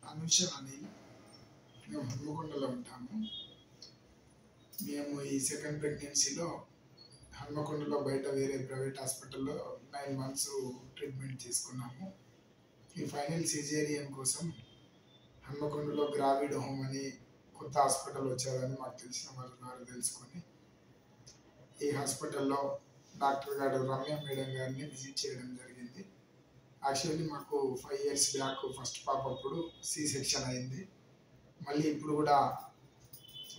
అనుష అని మేము హన్మకొండలో ఉంటాము. మేము ఈ సెకండ్ ప్రెగ్నెన్సీలో హన్మకొండలో బయట వేరే ప్రైవేట్ హాస్పిటల్లో 9 months ట్రీట్మెంట్ తీసుకున్నాము. ఈ ఫైనల్ సిజేరియన్ కోసం హన్మకొండలో గ్రావిడ్ హోమ్ అని కొత్త హాస్పిటల్ వచ్చారని మాకు తెలిసిన వాళ్ళ ద్వారా తెలుసుకొని ఈ హాస్పిటల్లో డాక్టర్ గారు రమ్య మేడం గారిని విజిట్ చేయడం జరిగింది. యాక్చువల్లీ మాకు 5 years బ్యాక్ ఫస్ట్ పాప అప్పుడు సి సెక్షన్ అయింది. మళ్ళీ ఇప్పుడు కూడా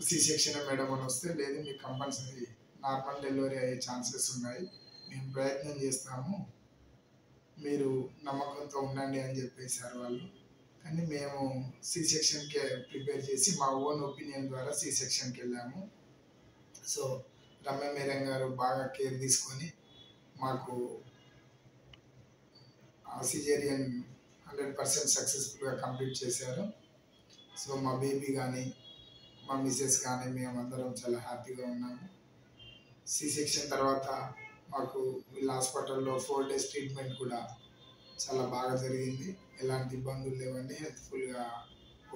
సి సెక్షన్ మేడం అని వస్తే లేదు మీకు కంపల్సరీ నార్మల్ డెలివరీ అయ్యే ఛాన్సెస్ ఉన్నాయి, మేము ప్రయత్నం చేస్తాము, మీరు నమ్మకంతో ఉండండి అని చెప్పేశారు వాళ్ళు. కానీ మేము సి సెక్షన్కే ప్రిపేర్ చేసి మా ఓన్ ఒపీనియన్ ద్వారా సి సెక్షన్కి వెళ్ళాము. సో రమ్య మేడం గారు బాగా కేర్ తీసుకొని మాకు సిజేరియన్ 100% సక్సెస్ఫుల్గా కంప్లీట్ చేశారు. సో మా బేబీ కానీ మా మిసెస్ కానీ మేమందరం చాలా హ్యాపీగా ఉన్నాము. సి సెక్షన్ తర్వాత మాకు వీళ్ళ హాస్పిటల్లో 4 days ట్రీట్మెంట్ కూడా చాలా బాగా జరిగింది. ఎలాంటి ఇబ్బందులు లేవండి, హెల్త్ఫుల్గా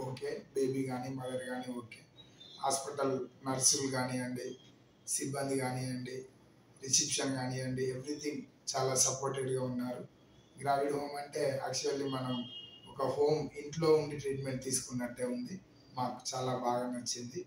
ఓకే, బేబీ కానీ మదర్ కానీ ఓకే. హాస్పిటల్ నర్సులు కానివ్వండి, సిబ్బంది కానివ్వండి, రిసెప్షన్ కానివ్వండి, ఎవ్రీథింగ్ చాలా సపోర్టెడ్గా ఉన్నారు. గ్రావిడ్ హోమ్ అంటే యాక్చువల్లీ మనం ఒక హోమ్ ఇంట్లో ఉండి ట్రీట్మెంట్ తీసుకున్నట్టే ఉంది. మాకు చాలా బాగా నచ్చింది.